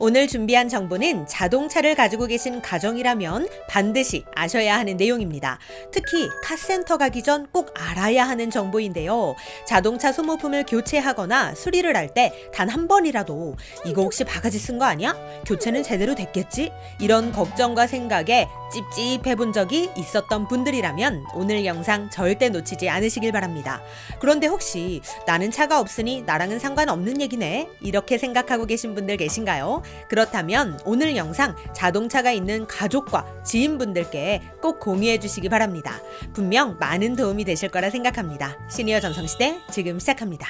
오늘 준비한 정보는 자동차를 가지고 계신 가정이라면 반드시 아셔야 하는 내용입니다. 특히 카센터 가기 전 꼭 알아야 하는 정보인데요. 자동차 소모품을 교체하거나 수리를 할 때 단 한 번이라도 이거 혹시 바가지 쓴 거 아니야? 교체는 제대로 됐겠지? 이런 걱정과 생각에 찝찝해 본 적이 있었던 분들이라면 오늘 영상 절대 놓치지 않으시길 바랍니다. 그런데 혹시 나는 차가 없으니 나랑은 상관없는 얘기네? 이렇게 생각하고 계신 분들 계신가요? 그렇다면 오늘 영상 자동차가 있는 가족과 지인분들께 꼭 공유해 주시기 바랍니다. 분명 많은 도움이 되실 거라 생각합니다. 시니어 전성시대 지금 시작합니다.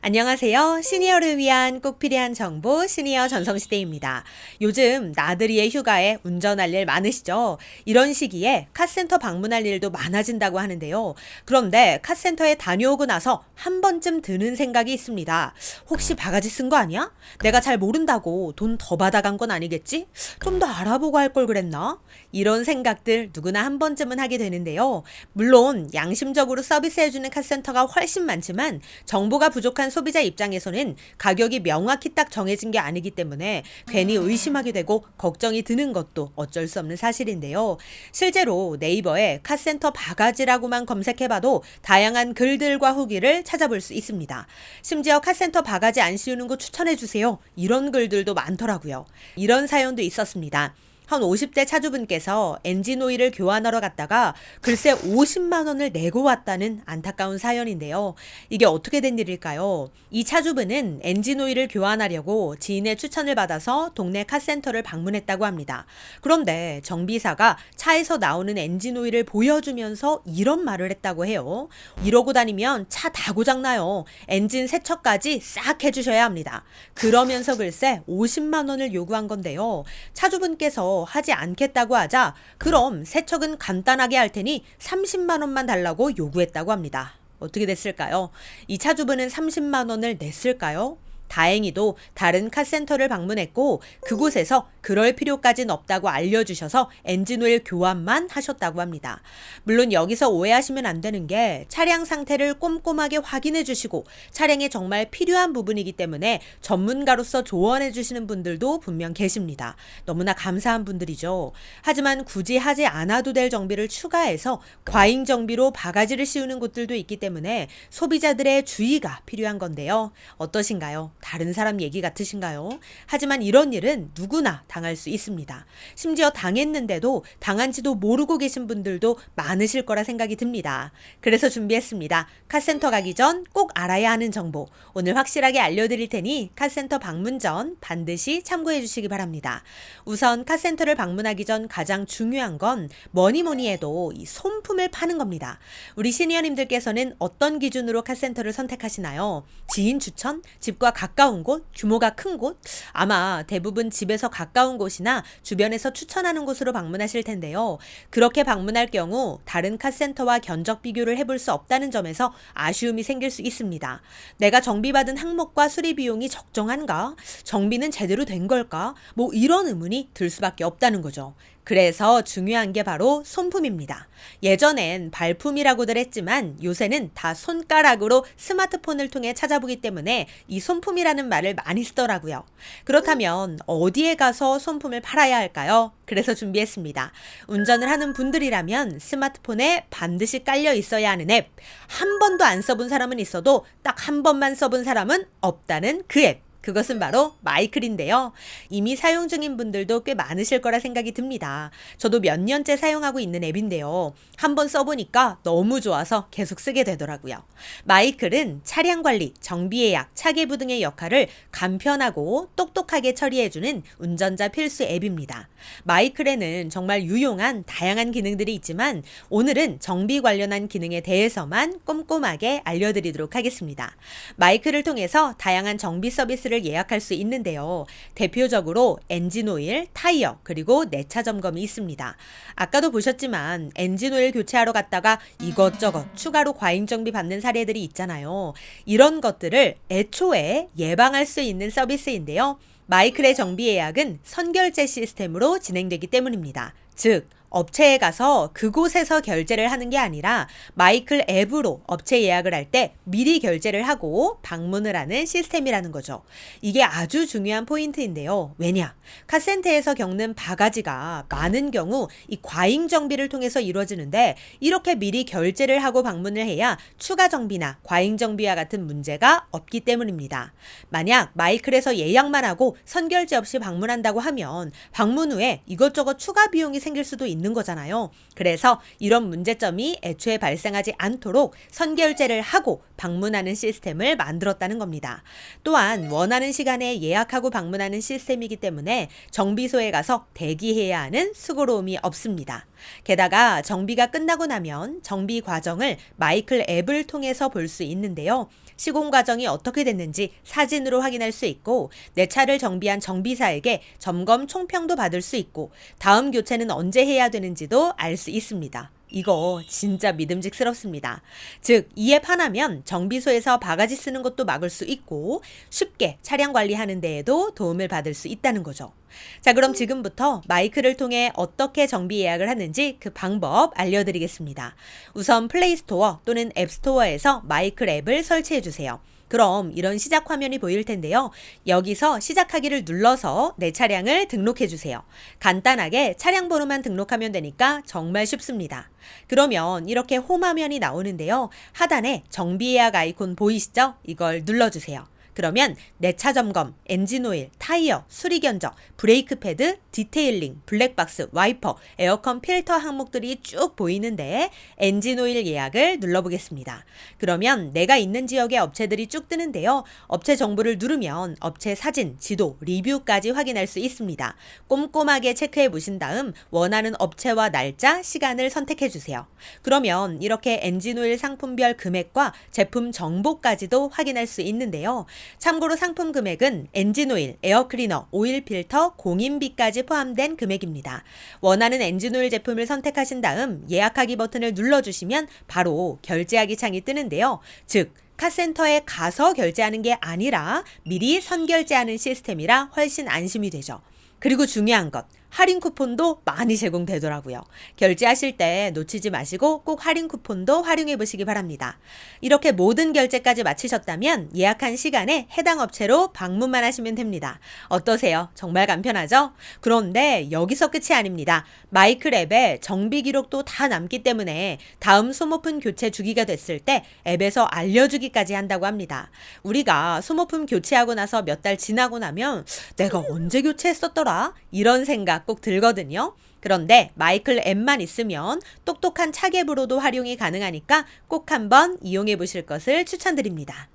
안녕하세요. 시니어를 위한 꼭 필요한 정보 시니어 전성시대입니다. 요즘 나들이의 휴가에 운전할 일 많으시죠? 이런 시기에 카센터 방문할 일도 많아진다고 하는데요. 그런데 카센터에 다녀오고 나서 한 번쯤 드는 생각이 있습니다. 혹시 바가지 쓴 거 아니야? 내가 잘 모른다고 돈 더 받아간 건 아니겠지? 좀 더 알아보고 할 걸 그랬나? 이런 생각들 누구나 한 번쯤은 하게 되는데요. 물론 양심적으로 서비스해주는 카센터가 훨씬 많지만 정보가 부족한 소비자 입장에서는 가격이 명확히 딱 정해진 게 아니기 때문에 괜히 의심하게 되고 걱정이 드는 것도 어쩔 수 없는 사실인데요. 실제로 네이버에 카센터 바가지라고만 검색해봐도 다양한 글들과 후기를 찾아볼 수 있습니다. 심지어 카센터 바가지 안 씌우는 거 추천해주세요. 이런 글들도 많더라고요. 이런 사연도 있었습니다. 한 50대 차주분께서 엔진오일을 교환하러 갔다가 글쎄 50만 원을 내고 왔다는 안타까운 사연인데요. 이게 어떻게 된 일일까요? 이 차주분은 엔진오일을 교환하려고 지인의 추천을 받아서 동네 카센터를 방문했다고 합니다. 그런데 정비사가 차에서 나오는 엔진오일을 보여주면서 이런 말을 했다고 해요. 이러고 다니면 차 다 고장나요. 엔진 세척까지 싹 해주셔야 합니다. 그러면서 글쎄 50만 원을 요구한 건데요. 차주분께서 하지 않겠다고 하자 그럼 세척은 간단하게 할 테니 30만 원만 달라고 요구했다고 합니다. 어떻게 됐을까요? 이 차주분은 30만 원을 냈을까요? 다행히도 다른 카센터를 방문했고 그곳에서 그럴 필요까지는 없다고 알려주셔서 엔진오일 교환만 하셨다고 합니다. 물론 여기서 오해하시면 안 되는 게 차량 상태를 꼼꼼하게 확인해 주시고 차량에 정말 필요한 부분이기 때문에 전문가로서 조언해 주시는 분들도 분명 계십니다. 너무나 감사한 분들이죠. 하지만 굳이 하지 않아도 될 정비를 추가해서 과잉 정비로 바가지를 씌우는 곳들도 있기 때문에 소비자들의 주의가 필요한 건데요. 어떠신가요? 다른 사람 얘기 같으신가요? 하지만 이런 일은 누구나 당할 수 있습니다. 심지어 당했는데도 당한지도 모르고 계신 분들도 많으실 거라 생각이 듭니다. 그래서 준비했습니다. 카센터 가기 전 꼭 알아야 하는 정보. 오늘 확실하게 알려드릴 테니 카센터 방문 전 반드시 참고해 주시기 바랍니다. 우선 카센터를 방문하기 전 가장 중요한 건 뭐니 해도 이 손품을 파는 겁니다. 우리 시니어님들께서는 어떤 기준으로 카센터를 선택하시나요? 지인 추천? 집과 가까운 곳? 규모가 큰 곳? 아마 대부분 집에서 가까운 곳이나 주변에서 추천하는 곳으로 방문하실 텐데요. 그렇게 방문할 경우 다른 카센터와 견적 비교를 해볼 수 없다는 점에서 아쉬움이 생길 수 있습니다. 내가 정비받은 항목과 수리 비용이 적정한가? 정비는 제대로 된 걸까? 뭐 이런 의문이 들 수밖에 없다는 거죠. 그래서 중요한 게 바로 손품입니다. 예전엔 발품이라고들 했지만 요새는 다 손가락으로 스마트폰을 통해 찾아보기 때문에 이 손품이라는 말을 많이 쓰더라고요. 그렇다면 어디에 가서 손품을 팔아야 할까요? 그래서 준비했습니다. 운전을 하는 분들이라면 스마트폰에 반드시 깔려 있어야 하는 앱. 한 번도 안 써본 사람은 있어도 딱 한 번만 써본 사람은 없다는 그 앱. 그것은 바로 마이클인데요. 이미 사용 중인 분들도 꽤 많으실 거라 생각이 듭니다. 저도 몇 년째 사용하고 있는 앱인데요. 한번 써보니까 너무 좋아서 계속 쓰게 되더라고요. 마이클은 차량 관리, 정비 예약, 차계부 등의 역할을 간편하고 똑똑하게 처리해주는 운전자 필수 앱입니다. 마이클에는 정말 유용한 다양한 기능들이 있지만 오늘은 정비 관련한 기능에 대해서만 꼼꼼하게 알려드리도록 하겠습니다. 마이클을 통해서 다양한 정비 서비스를 예약할 수 있는데요. 대표적으로 엔진오일, 타이어, 그리고 내차 점검이 있습니다. 아까도 보셨지만 엔진오일 교체하러 갔다가 이것저것 추가로 과잉 정비 받는 사례들이 있잖아요. 이런 것들을 애초에 예방할 수 있는 서비스인데요. 마이클의 정비 예약은 선결제 시스템으로 진행되기 때문입니다. 즉 업체에 가서 그곳에서 결제를 하는 게 아니라 마이클 앱으로 업체 예약을 할 때 미리 결제를 하고 방문을 하는 시스템이라는 거죠. 이게 아주 중요한 포인트인데요. 왜냐? 카센터에서 겪는 바가지가 많은 경우 이 과잉 정비를 통해서 이루어지는데 이렇게 미리 결제를 하고 방문을 해야 추가 정비나 과잉 정비와 같은 문제가 없기 때문입니다. 만약 마이클에서 예약만 하고 선결제 없이 방문한다고 하면 방문 후에 이것저것 추가 비용이 생길 수도 있는 거잖아요. 그래서 이런 문제점이 애초에 발생하지 않도록 선결제를 하고 방문하는 시스템을 만들었다는 겁니다. 또한 원하는 시간에 예약하고 방문하는 시스템이기 때문에 정비소에 가서 대기해야 하는 수고로움이 없습니다. 게다가 정비가 끝나고 나면 정비 과정을 마이클 앱을 통해서 볼 수 있는데요. 시공 과정이 어떻게 됐는지 사진으로 확인할 수 있고 내 차를 정비한 정비사에게 점검 총평도 받을 수 있고 다음 교체는 언제 해야 되는지도 알 수 있습니다. 이거 진짜 믿음직스럽습니다. 즉, 이 앱 하나면 정비소에서 바가지 쓰는 것도 막을 수 있고 쉽게 차량 관리하는 데에도 도움을 받을 수 있다는 거죠. 자, 그럼 지금부터 마이클을 통해 어떻게 정비 예약을 하는지 그 방법 알려드리겠습니다. 우선 플레이스토어 또는 앱스토어에서 마이클 앱을 설치해 주세요. 그럼 이런 시작 화면이 보일 텐데요. 여기서 시작하기를 눌러서 내 차량을 등록해 주세요. 간단하게 차량 번호만 등록하면 되니까 정말 쉽습니다. 그러면 이렇게 홈 화면이 나오는데요. 하단에 정비 예약 아이콘 보이시죠? 이걸 눌러주세요. 그러면 내 차 점검, 엔진 오일, 타이어, 수리 견적, 브레이크 패드, 디테일링, 블랙박스, 와이퍼, 에어컨 필터 항목들이 쭉 보이는데 엔진 오일 예약을 눌러보겠습니다. 그러면 내가 있는 지역의 업체들이 쭉 뜨는데요. 업체 정보를 누르면 업체 사진, 지도, 리뷰까지 확인할 수 있습니다. 꼼꼼하게 체크해 보신 다음 원하는 업체와 날짜, 시간을 선택해 주세요. 그러면 이렇게 엔진 오일 상품별 금액과 제품 정보까지도 확인할 수 있는데요. 참고로 상품 금액은 엔진오일, 에어클리너, 오일 필터, 공인비까지 포함된 금액입니다. 원하는 엔진오일 제품을 선택하신 다음 예약하기 버튼을 눌러주시면 바로 결제하기 창이 뜨는데요. 즉, 카센터에 가서 결제하는 게 아니라 미리 선결제하는 시스템이라 훨씬 안심이 되죠. 그리고 중요한 것, 할인 쿠폰도 많이 제공되더라고요. 결제하실 때 놓치지 마시고 꼭 할인 쿠폰도 활용해 보시기 바랍니다. 이렇게 모든 결제까지 마치셨다면 예약한 시간에 해당 업체로 방문만 하시면 됩니다. 어떠세요? 정말 간편하죠? 그런데 여기서 끝이 아닙니다. 마이클 앱에 정비 기록도 다 남기 때문에 다음 소모품 교체 주기가 됐을 때 앱에서 알려주기까지 한다고 합니다. 우리가 소모품 교체하고 나서 몇 달 지나고 나면 내가 언제 교체했었더라? 이런 생각 꼭 들거든요. 그런데 마이클 앱만 있으면 똑똑한 차객으로도 활용이 가능하니까 꼭 한번 이용해 보실 것을 추천드립니다.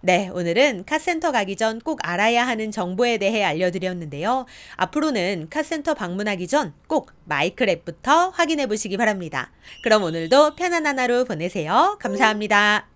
네, 오늘은 카센터 가기 전 꼭 알아야 하는 정보에 대해 알려드렸는데요. 앞으로는 카센터 방문하기 전 꼭 마이클 앱부터 확인해 보시기 바랍니다. 그럼 오늘도 편안한 하루 보내세요. 감사합니다.